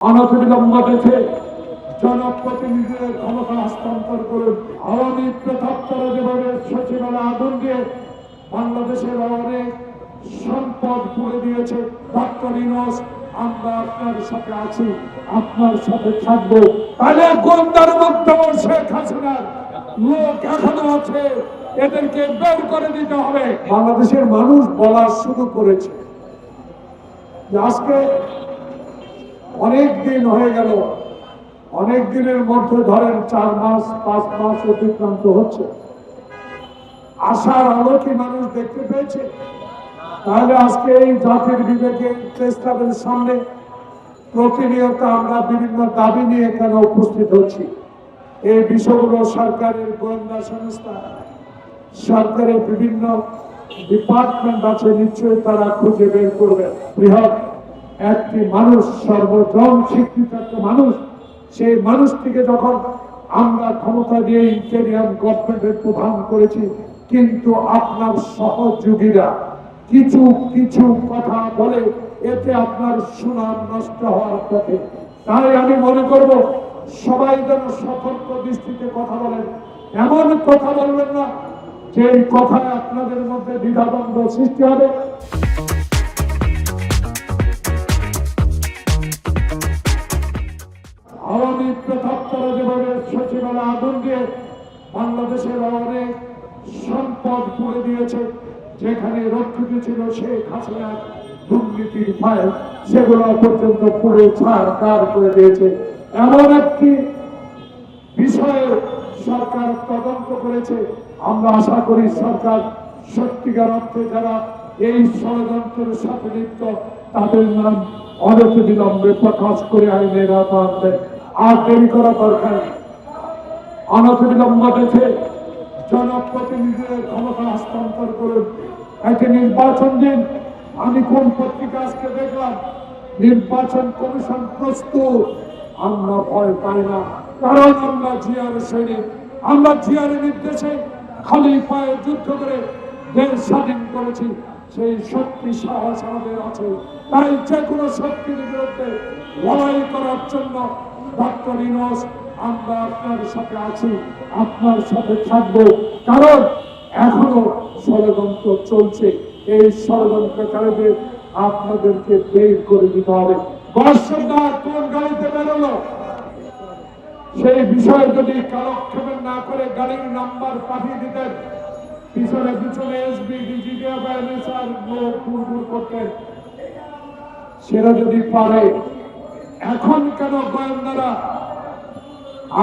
অনতিবিলম্ব দেশে জনপ্রতিনিধিদের ক্ষমতা হস্তান্তর করুন। আওয়ামী প্রেতাত্মারা যেভাবে সচিবালয় আগুন দিয়ে বাংলাদেশের অনেক সম্পদ পুড়ে দিয়েছে, ডক্টর ইউনূস আমরা আপনার সাথে আছি, আপনার সাথে থাকবো। তাহলে গোন্দার মধ্যে শেখ হাসিনার লোক এখনো আছে, এদেরকে বের করে দিতে হবে। বাংলাদেশের মানুষ বলা শুরু করেছে যে আজকে অনেক দিন হয়ে গেল, অনেক দিনের মধ্যে ধরেন 4 মাস 5 মাস অতিক্রান্ত হচ্ছে, আশার আলো কি মানুষ দেখতে পেয়েছে? তাহলে আজকে এই জাতির বিবেকে প্রেস ক্লাবের সামনে প্রতিনিয়ত আমরা বিভিন্ন দাবি নিয়ে এখানে উপস্থিত হচ্ছি। এই বিষয়গুলো সরকারের গোয়েন্দা সংস্থা, সরকারের বিভিন্ন ডিপার্টমেন্ট আছে, নিশ্চয়ই তারা খুঁজে বের করবে। বৃহৎ একটি মানুষ, সর্বজন স্বীকৃত একটা মানুষ, সেই মানুষটিকে যখন আমরা ক্ষমতা দিয়ে ইন্টেরিয়াম গভর্নমেন্টের প্রধান করেছি, কিন্তু আপনার সহযোগীরা কিছু কিছু কথা বলে এতে আপনার সুনাম নষ্ট হওয়ার পথে। তাই আমি মনে করব সবাই যেন সতর্ক দৃষ্টিতে কথা বলেন, এমন কথা বলবেন না যে এই কথায় আপনাদের মধ্যে দ্বিধাদ্বন্দ্ব সৃষ্টি হবে। আওয়ামী প্রেতাত্মারা যেভাবে সচিবালয় আগুন দিয়ে বাংলাদেশের অনেক সম্পদ পুড়ে দিয়েছে, যেখানে রক্ষিত ছিল শেখ হাসিনার দুর্নীতির ফাইল, সেগুলো পর্যন্ত পুড়ে ছাড়খাড় করে দিয়েছে। এমন একটি বিষয়ে সরকার তদন্ত করেছে। আমরা আশা করি সরকার সত্যিকার অর্থে যারা এই ষড়যন্ত্রের সাথে লিপ্ত তাদের নাম অনতিবিলম্বে প্রকাশ করে আইনের আওতায় আনবে। আর দেরি করা দরকার নেই। অনতিবিলম্ব দেশে জনপ্রতিনিধিদের ক্ষমতা হস্তান্তর করুন। একটি নির্বাচন দিন। আমি কোন পত্রিকা আজকে দেখলাম নির্বাচন কমিশন প্রস্তুত। আমরা ভয় পাই না, কারণ আমরা জিয়ার সৈনিক। আমরা জিয়ার নির্দেশে খালি পায়ে যুদ্ধ করে দেশ স্বাধীন করেছি, সেই শক্তি সাহস আমাদের আছে। তাই যে কোনো শক্তির বিরুদ্ধে লড়াই করার জন্য ডক্টর ইউনূস আমরা আপনার সাথে আছি, আপনার সাথে থাকবো। কারণ এখনো ষড়যন্ত্র চলছে, এই ষড়যন্ত্রকারীদের আপনাদেরকে বের করে দিতে হবে। বর্ষদার কোন গাড়িতে বেরোলো সেই বিষয়ে যদি কালক্ষেপণ না করে গাড়ির নাম্বার পাঠিয়ে দিতেন, পিছনে পিছনে এসবি ডিজিটিএফ এনএসআর লোক ঘুরঘুর করতেন, সেটা যদি পারে। এখন কেন গোয়েন্দারা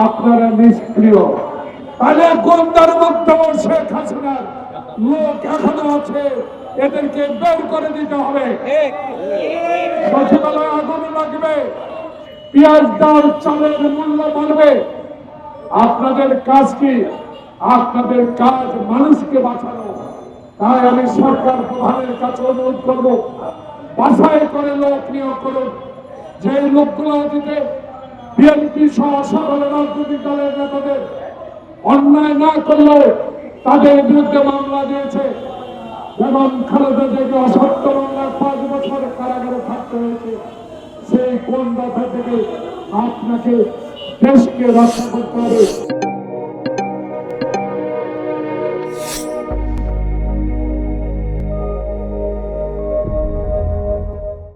আপনারা নিষ্ক্রিয়? তাহলে গোয়েন্দার মধ্যে শেখ হাসিনার লোক এখনো আছে, এদেরকে বের করে দিতে হবে। সচিবালয়ে আগুন লাগবে, পেঁয়াজ ডাল চালের মূল্য বাড়বে। আপনাদের কাজ কি? আপনাদের কাজ মানুষকে বাঁচানো। তাই আমি সরকার প্রধানের কাছে অনুরোধ করবো, বাছাই করে লোক নিয়োগ করুন। যে লোকগুলো অতীতে বিএনপি সহ সকল রাজনৈতিক দলের নেতাদের অন্যায় না করলেও তাদের বিরুদ্ধে মামলা দিয়েছে, যেমন খালেদা জিয়াকে অসত্য মামলায় 5 বছর কারাগারে থাকতে হয়েছে, সেই কোন ব্যথা থেকে আপনাকে দেশকে রক্ষা করতে হবে।